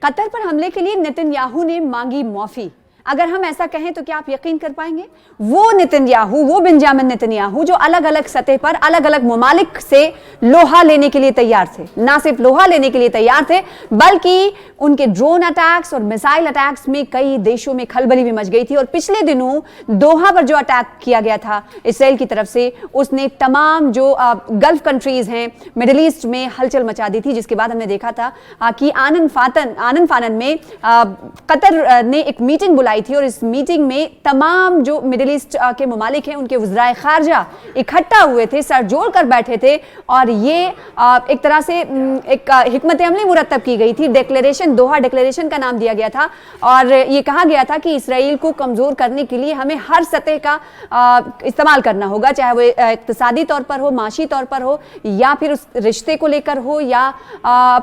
Qatar पर हमले के लिए नेतन्याहू ने मांगी माफी। अगर हम ऐसा कहें तो क्या आप यकीन कर पाएंगे? वो नेतन्याहू, वो बेंजामिन नेतन्याहू जो अलग अलग सतह पर अलग अलग ममालिक से लोहा लेने के लिए तैयार थे, ना सिर्फ लोहा लेने के लिए तैयार थे बल्कि उनके ड्रोन अटैक्स और मिसाइल अटैक्स में कई देशों में खलबली भी मच गई थी। और पिछले दिनों दोहा पर जो अटैक किया गया था इसराइल की तरफ से, उसने तमाम जो गल्फ कंट्रीज हैं, मिडिल ईस्ट में हलचल मचा दी थी, जिसके बाद हमने देखा था कि आनन फानन में कतर ने एक मीटिंग बुलाई थी और इस मीटिंग में तमाम जो मिडिल ईस्ट के ममालिक हैं उनके वज़राए खारजा इकट्ठा हुए थे, सर जोड़ कर बैठे थे और ये एक तरह से एक हिकमत अमली मुरतब की गई थी। डिक्लेरेशन, दोहा डिक्लेरेशन का नाम दिया गया था और ये कहा गया था कि इसराइल को कमजोर करने के लिए हमें हर सतह का इस्तेमाल करना होगा, चाहे वो इक्तिसादी तौर पर हो, माशी तौर पर हो, या फिर उस रिश्ते को लेकर हो, या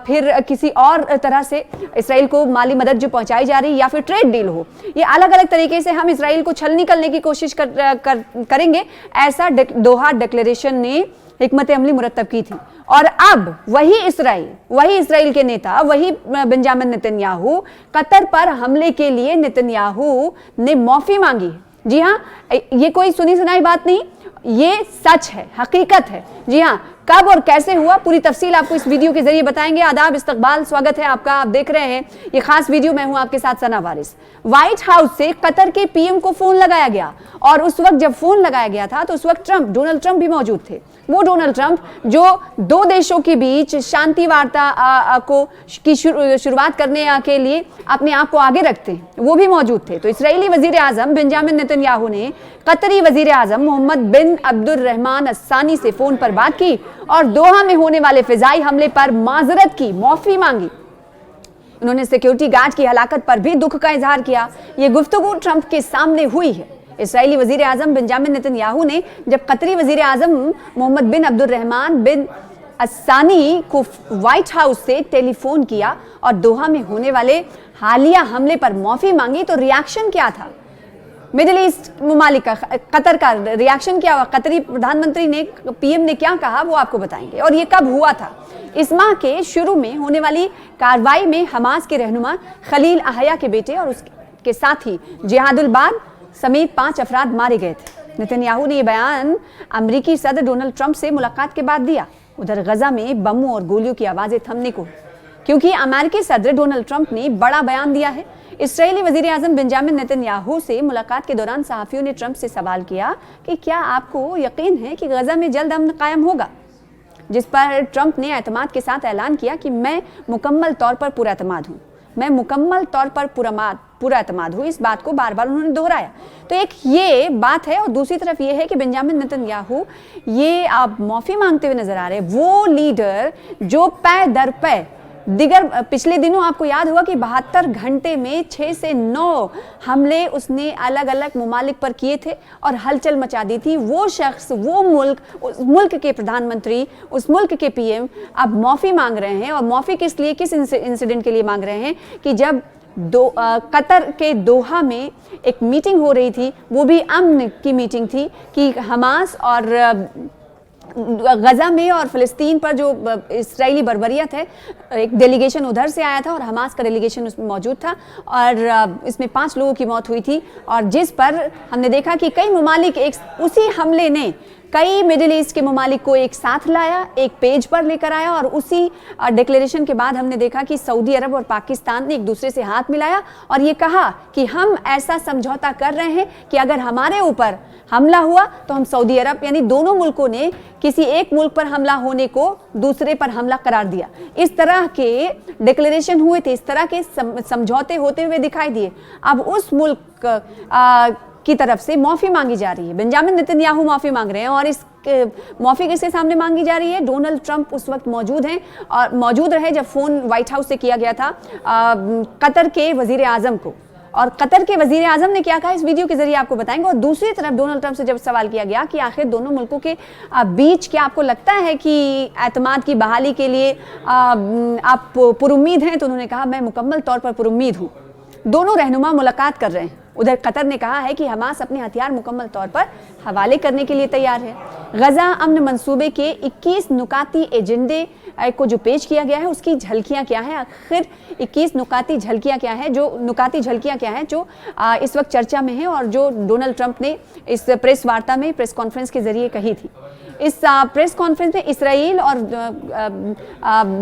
फिर किसी और तरह से इसराइल को माली मदद जो पहुंचाई जा रही, या फिर ट्रेड डील हो। ये अलग अलग तरीके से हम इसराइल को छल निकलने की कोशिश करेंगे, ऐसा दोहा डिक्लेरेशन ने हिकमत अमली मुरतब की थी। और अब वही इसराइल के नेता, वही बेंजामिन नेतन्याहू, कतर पर हमले के लिए नेतन्याहू ने माफी मांगी। जी हाँ, ये कोई सुनी सुनाई बात नहीं, ये सच है, हकीकत है। जी हाँ, कब और कैसे हुआ पूरी तफसील आपको इस वीडियो के जरिए बताएंगे। आदाब, इस्तकबाल, स्वागत है आपका। आप देख रहे हैं ये खास वीडियो, मैं हूं आपके साथ सना वारिस। व्हाइट हाउस से कतर के पीएम को फोन लगाया गया और उस वक्त जब फोन लगाया गया था तो उस वक्त डोनाल्ड ट्रंप भी मौजूद थे। वो डोनाल्ड ट्रंप जो दो देशों के बीच शांति वार्ता की शुरुआत करने के लिए अपने आप को आगे रखते हैं, वो भी मौजूद थे। तो इस्राएली वजीर आजम बेंजामिन नेतन्याहू ने कतरी वजीर आजम मोहम्मद बिन अब्दुर्रहमान अस्सानी से फोन पर बात की और दोहा में होने वाले फिजाई हमले पर माजरत की, माफी मांगी। उन्होंने सिक्योरिटी गार्ड की हलाकत पर भी दुख का इजहार किया। ये गुफ्तगू ट्रंप के सामने हुई है। इस्राएली वजीर आजम बेंजामिन नेतन्याहू ने जब कतरी वजीर आजम मोहम्मद बिन अब्दुर्रहमान बिन अस्सानी को व्हाइट हाउस से टेलीफोन किया और दोहा में होने वाले हालिया हमले पर माफी मांगी तो रिएक्शन क्या था? मिडिल ईस्ट ममालिक का, कतर का रिएक्शन क्या हुआ? कतरी प्रधानमंत्री ने, पीएम ने क्या कहा वो आपको बताएंगे। और ये कब हुआ था? इस माह के शुरू में होने वाली कार्रवाई में हमास के रहनुमा खलील अहया के बेटे और उसके साथी जिहादुल बाद समेत 5 अफराद मारे गए थे। नेतन्याहू ने यह बयान अमेरिकी सदर डोनाल्ड ट्रंप से मुलाकात के बाद दिया। उधर गजा में बमों और गोलियों की आवाजें थमने को, क्योंकि अमेरिकी सदर डोनाल्ड ट्रंप ने बड़ा बयान दिया है। इस्राएली वजीर आजम बेंजामिन नेतन्याहू से मुलाकात के दौरान सहाफियों ने ट्रंप से सवाल किया कि क्या आपको यकीन है कि गजा में जल्द अमन कायम होगा, जिस पर ट्रंप ने एतमाद के साथ ऐलान किया कि मैं मुकम्मल तौर पर पूरा एतमाद हूँ, मैं मुकम्मल तौर पर पूरा एतमाद हूँ। इस बात को बार बार उन्होंने दोहराया। तो एक ये बात है और दूसरी तरफ ये है कि बेंजामिन नेतन्याहू ये आप माफी मांगते हुए नजर आ रहे हैं। वो लीडर जो पै दर पै दिगर, पिछले दिनों आपको याद होगा कि 72 घंटे में 6 से 9 हमले उसने अलग अलग ममालिक पर किए थे और हलचल मचा दी थी। वो शख्स, वो मुल्क, उस मुल्क के प्रधानमंत्री, उस मुल्क के पीएम अब माफी मांग रहे हैं। और माफी किस लिए, किस इंसिडेंट के लिए मांग रहे हैं? कि जब कतर के दोहा में एक मीटिंग हो रही थी, वो भी अमन की मीटिंग थी कि हमास और गजा में और फिलिस्तीन पर जो इस्राएली बर्बरियत है, एक डेलीगेशन उधर से आया था और हमास का डेलीगेशन उसमें मौजूद था और इसमें 5 लोगों की मौत हुई थी। और जिस पर हमने देखा कि कई ममालिक, उसी हमले ने कई मिडिल ईस्ट के ममालिक को एक साथ लाया, एक पेज पर लेकर आया। और उसी डिक्लेरेशन के बाद हमने देखा कि सऊदी अरब और पाकिस्तान ने एक दूसरे से हाथ मिलाया और ये कहा कि हम ऐसा समझौता कर रहे हैं कि अगर हमारे ऊपर हमला हुआ तो हम सऊदी अरब, यानी दोनों मुल्कों ने किसी एक मुल्क पर हमला होने को दूसरे पर हमला करार दिया। इस तरह के डिक्लेरेशन हुए थे, इस तरह के समझौते होते हुए दिखाई दिए। अब उस मुल्क की तरफ से माफी मांगी जा रही है। बेंजामिन नेतन्याहू माफी मांग रहे हैं और इस माफी किसके सामने मांगी जा रही है? डोनाल्ड ट्रंप उस वक्त मौजूद हैं और मौजूद रहे जब फोन व्हाइट हाउस से किया गया था कतर के वजीर आजम को। और कतर के वजीर आजम ने क्या कहा इस वीडियो के जरिए आपको बताएंगे। और दूसरी तरफ डोनाल्ड ट्रंप से जब सवाल किया गया कि आखिर दोनों मुल्कों के बीच क्या आपको लगता है कि एतमाद की बहाली के लिए आप पुरुम्मीद हैं, तो उन्होंने कहा मैं मुकम्मल तौर पर पुरुम्मीद हूँ। दोनों रहनुमा मुलाकात कर रहे हैं। उधर कतर ने कहा है कि हमास अपने हथियार मुकम्मल तौर पर हवाले करने के लिए तैयार है। गजा अमन मंसूबे के 21 नुकाती एजेंडे को जो पेश किया गया है उसकी झलकियां क्या है, आखिर 21 नुकाती झलकियां क्या है जो इस वक्त चर्चा में है और जो डोनाल्ड ट्रंप ने इस प्रेस वार्ता में, प्रेस कॉन्फ्रेंस के जरिए कही थी। इस प्रेस कॉन्फ्रेंस में इसराइल और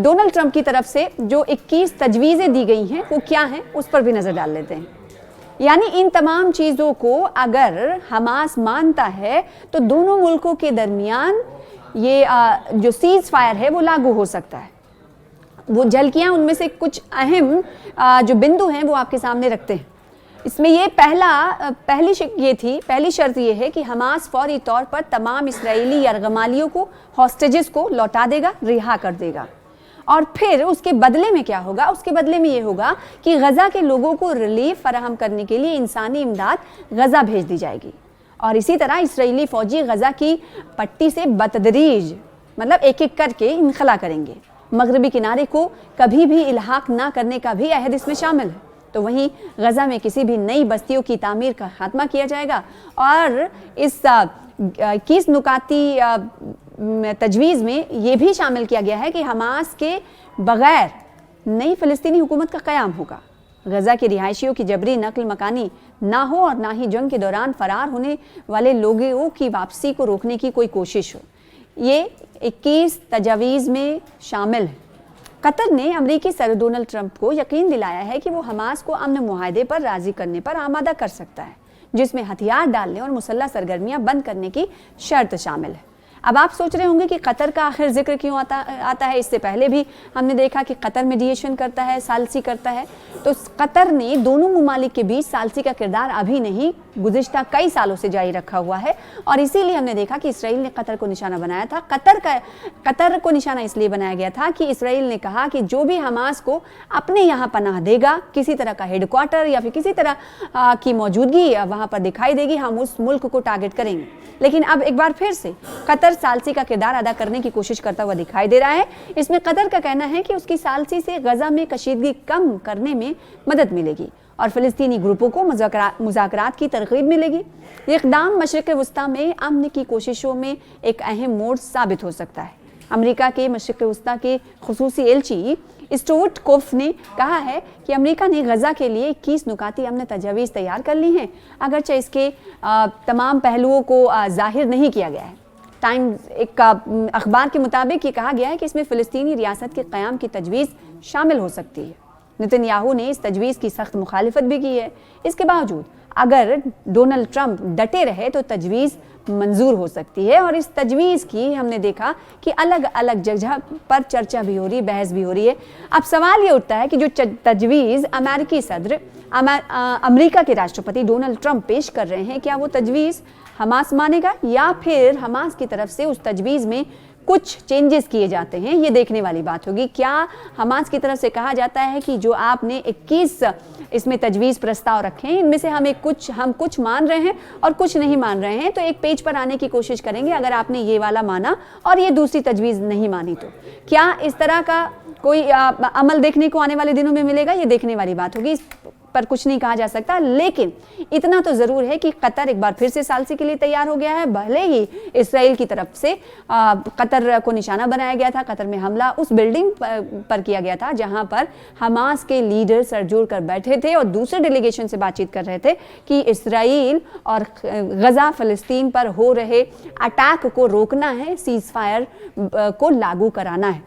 डोनाल्ड ट्रंप की तरफ से जो 21 तजवीज़ें दी गई हैं वो क्या हैं, उस पर भी नज़र डाल लेते हैं। यानी इन तमाम चीज़ों को अगर हमास मानता है तो दोनों मुल्कों के दरमियान ये जो सीज फायर है वो लागू हो सकता है। वो झलकियाँ उनमें से कुछ अहम जो बिंदु हैं वो आपके सामने रखते हैं। इसमें ये पहली शर्त ये है कि हमास फौरी तौर पर तमाम इस्राएली यरगमालियों को, हॉस्टेजेस को लौटा देगा, रिहा कर देगा। और फिर उसके बदले में क्या होगा? उसके बदले में ये होगा कि गजा के लोगों को रिलीफ फराहम करने के लिए इंसानी इमदाद गजा भेज दी जाएगी। और इसी तरह इस्राएली फौजी गजा की पट्टी से बतदरीज मतलब एक एक करके इनखला करेंगे। मगरबी किनारे को कभी भी इल्हाक ना करने का भी अहद इसमें शामिल है। तो वहीं गजा में किसी भी नई बस्तियों की तामीर का खात्मा किया जाएगा। और इस 21 नुकाती तजवीज़ में ये भी शामिल किया गया है कि हमास के बगैर नई फ़लस्तीनी हुकूमत का क़याम होगा। गजा के रिहायशियों की जबरी नकल मकानी ना हो और ना ही जंग के दौरान फ़रार होने वाले लोगों की वापसी को रोकने की कोई कोशिश हो। ये 21 तजावीज़ में शामिल है। कतर ने अमरीकी सदर डोनाल्ड ट्रंप को यकीन दिलाया है कि वो हमास को अमन मुआहदे पर राज़ी करने पर आमादा कर सकता है, जिसमें हथियार डालने और मुसल्लह सरगर्मियां बंद करने की शर्त शामिल है। अब आप सोच रहे होंगे कि कतर का आखिर जिक्र क्यों आता है। इससे पहले भी हमने देखा कि कतर मीडिएशन करता है, सालसी करता है। तो कतर ने दोनों ममालिक के बीच सालसी का किरदार अभी नहीं, गुज़िश्ता कई सालों से जारी रखा हुआ है। और इसीलिए हमने देखा कि इसराइल ने कतर को निशाना बनाया था। कतर को निशाना इसलिए बनाया गया था कि इसराइल ने कहा कि जो भी हमास को अपने यहाँ पनाह देगा, किसी तरह का हेडक्वार्टर या फिर किसी तरह की मौजूदगी वहाँ पर दिखाई देगी, हम उस मुल्क को टारगेट करेंगे। लेकिन अब एक बार फिर से कतर सालसी का किरदार अदा करने की कोशिश करता हुआ दिखाई दे रहा है। इसमें कतर का कहना है कि उसकी सालसी से गजा में कशीदगी कम करने में मदद मिलेगी और फ़लस्तीनी ग्रुपों को मुज़ाकरात की तरग़ीब मिलेगी। ये इक़दाम मशरिक़ वस्ता में अमन की कोशिशों में एक अहम मोड़ साबित हो सकता है। अमेरिका के मशरिक़ वस्ता के खुसूसी एलची स्टुअर्ट कोफ ने कहा है कि अमेरिका ने गजा के लिए 21 नुकाती अमन तजावीज़ तैयार कर ली हैं, अगरचे इसके तमाम पहलुओं को जाहिर नहीं किया गया है। टाइम्स एक अखबार के मुताबिक ये कहा गया है कि इसमें फ़लस्तीनी रियासत के क़याम की तजवीज़ शामिल हो सकती है। नेतन्याहू ने इस तजवीज़ की सख्त मुखालिफत भी की है। इसके बावजूद अगर डोनाल्ड ट्रंप डटे रहे तो तजवीज़ मंजूर हो सकती है। और इस तजवीज़ की हमने देखा कि अलग अलग जगह पर चर्चा भी हो रही, बहस भी हो रही है। अब सवाल ये उठता है कि जो तजवीज़ अमेरिकी सदर अमेरिका के राष्ट्रपति डोनाल्ड ट्रंप पेश कर रहे हैं, क्या वो तजवीज़ हमास मानेगा या फिर हमास की तरफ से उस तजवीज़ में कुछ चेंजेस किए जाते हैं? ये देखने वाली बात होगी। क्या हमास की तरफ से कहा जाता है कि जो आपने 21 इसमें तजवीज़ प्रस्ताव रखे हैं, इनमें से हम कुछ मान रहे हैं और कुछ नहीं मान रहे हैं, तो एक पेज पर आने की कोशिश करेंगे अगर आपने ये वाला माना और ये दूसरी तजवीज़ नहीं मानी तो। क्या इस तरह का कोई अमल देखने को आने वाले दिनों में मिलेगा? ये देखने वाली बात होगी। इस पर कुछ नहीं कहा जा सकता, लेकिन इतना तो ज़रूर है कि कतर एक बार फिर से सालसी के लिए तैयार हो गया है। भले ही इसराइल की तरफ से कतर को निशाना बनाया गया था। कतर में हमला उस बिल्डिंग पर किया गया था जहां पर हमास के लीडर सर जोड़ कर बैठे थे और दूसरे डेलीगेशन से बातचीत कर रहे थे कि इसराइल और गजा फ़लस्तीन पर हो रहे अटैक को रोकना है, सीज़ फायर को लागू कराना है।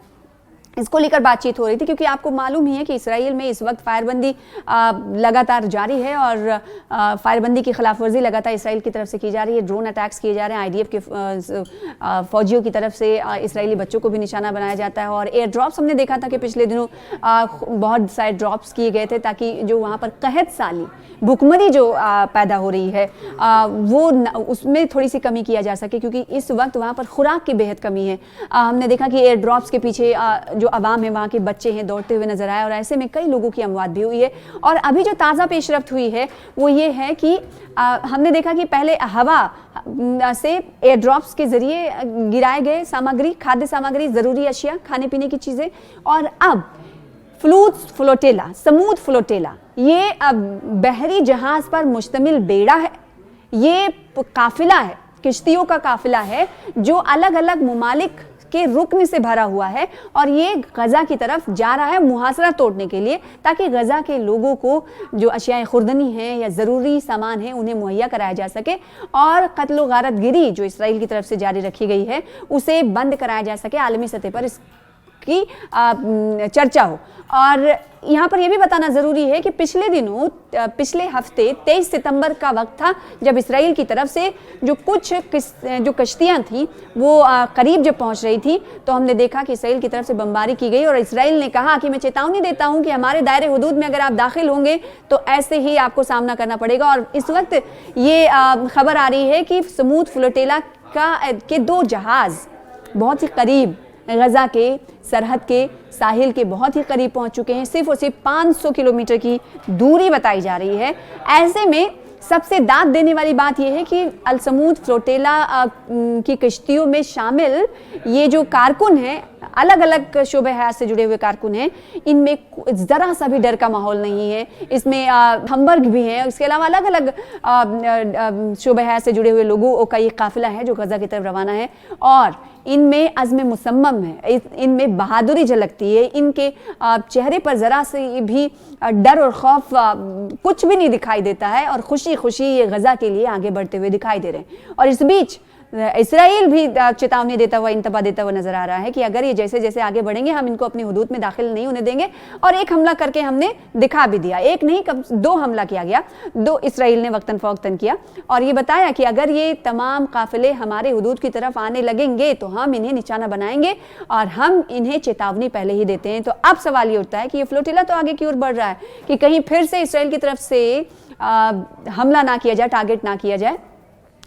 इसको लेकर बातचीत हो रही थी क्योंकि आपको मालूम ही है कि इसराइल में इस वक्त फायरबंदी लगातार जारी है और फायरबंदी की खिलाफ वर्जी लगातार इसराइल की तरफ से की जा रही है। ड्रोन अटैक्स किए जा रहे हैं। आईडीएफ के फौजियों की तरफ से इसराइली बच्चों को भी निशाना बनाया जाता है और एयर ड्रॉप्स हमने देखा था कि पिछले दिनों बहुत सारे ड्रॉप्स किए गए थे ताकि जो वहाँ पर कहत साली भुखमरी जो पैदा हो रही है वो उसमें थोड़ी सी कमी किया जा सके, क्योंकि इस वक्त वहाँ पर खुराक की बेहद कमी है। हमने देखा कि एयर ड्रॉप्स के पीछे जो अवाम है, वहाँ के बच्चे हैं, दौड़ते हुए नजर आए और ऐसे में कई लोगों की अमवात भी हुई है। और अभी जो ताज़ा पेशरफ्त हुई है वो ये है कि हमने देखा कि पहले हवा से एयर ड्रॉप्स के जरिए गिराए गए सामग्री, खाद्य सामग्री, ज़रूरी अशिया, खाने पीने की चीज़ें, और अब फ्लोटेला, समूद फ्लोटेला, ये बहरी जहाज पर मुश्तमिल बेड़ा है। ये काफिला है, किश्तियों का काफिला है जो अलग अलग मुमालिक के रुकन से भरा हुआ है और ये गजा की तरफ जा रहा है मुहासरा तोड़ने के लिए, ताकि गजा के लोगों को जो अशियाए खुर्दनी हैं या ज़रूरी सामान है उन्हें मुहैया कराया जा सके और कत्ल व गारत गिरी जो इसराइल की तरफ से जारी रखी गई है उसे बंद कराया जा सके, आलमी सतह पर की चर्चा हो। और यहाँ पर यह भी बताना ज़रूरी है कि पिछले हफ्ते 23 सितंबर का वक्त था जब इसराइल की तरफ से जो कश्तियाँ थीं वो करीब जब पहुँच रही थी तो हमने देखा कि इसराइल की तरफ से बमबारी की गई और इसराइल ने कहा कि मैं चेतावनी देता हूँ कि हमारे दायरे हुदूद में अगर आप दाखिल होंगे तो ऐसे ही आपको सामना करना पड़ेगा। और इस वक्त ये खबर आ रही है कि समूद फ्लोटेला के 2 जहाज़ बहुत ही करीब गजा के सरहद के साहिल के बहुत ही करीब पहुंच चुके हैं। सिर्फ और सिर्फ 500 किलोमीटर की दूरी बताई जा रही है। ऐसे में सबसे दाद देने वाली बात यह है कि अल समूद फ्लोटेला की कश्तियों में शामिल ये जो कारकुन हैं, अलग अलग शोबे हयात से जुड़े हुए कारकुन हैं, इनमें ज़रा सा भी डर का माहौल नहीं है। इसमें हमबर्ग भी हैं, इसके अलावा अलग अलग शोबे हयात से जुड़े हुए लोगों का ये काफिला है जो गजा की तरफ रवाना है और इनमें अज़्म मुसम्मम है, इनमें बहादुरी झलकती है, इनके चेहरे पर ज़रा से भी डर और खौफ कुछ भी नहीं दिखाई देता है और खुशी खुशी ये गजा के लिए आगे बढ़ते हुए दिखाई दे रहे हैं। और इस बीच इसराइल भी चेतावनी देता हुआ, इंतबा देता हुआ नजर आ रहा है कि अगर ये जैसे जैसे आगे बढ़ेंगे हम इनको अपनी हुदूद में दाखिल नहीं होने देंगे। और एक हमला करके हमने दिखा भी दिया, एक नहीं 2 हमला किया गया, 2 इसराइल ने वक्तन फ़वक्तन किया और ये बताया कि अगर ये तमाम काफिले हमारे हुदूद की तरफ आने लगेंगे तो हम इन्हें निशाना बनाएंगे और हम इन्हें चेतावनी पहले ही देते हैं। तो अब सवाल ये उठता है कि ये फ्लोटिला तो आगे की ओर बढ़ रहा है कि कहीं फिर से इसराइल की तरफ से हमला ना किया जाए, टारगेट ना किया जाए,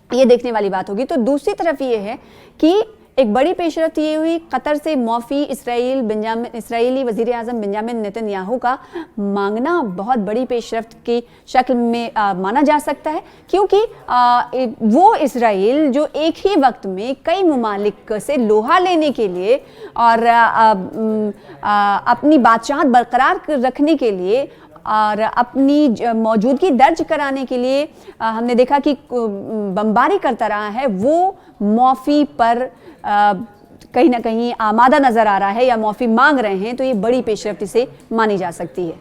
ये देखने वाली बात होगी। तो दूसरी तरफ ये है कि एक बड़ी पेशरफ्त ये हुई, कतर से मौफी इसराइली वज़ीर आज़म बेंजामिन नेतन्याहू का मांगना बहुत बड़ी पेशरफ्त की शक्ल में माना जा सकता है, क्योंकि वो इसराइल जो एक ही वक्त में कई मुमालिक से लोहा लेने के लिए और अपनी बादशाहत बरकरार रखने के लिए और अपनी मौजूदगी दर्ज कराने के लिए हमने देखा कि बमबारी करता रहा है, वो मौफ़ी पर कहीं ना कहीं आमादा नज़र आ रहा है या मौफ़ी मांग रहे हैं। तो ये बड़ी पेशरफ्ती से मानी जा सकती है।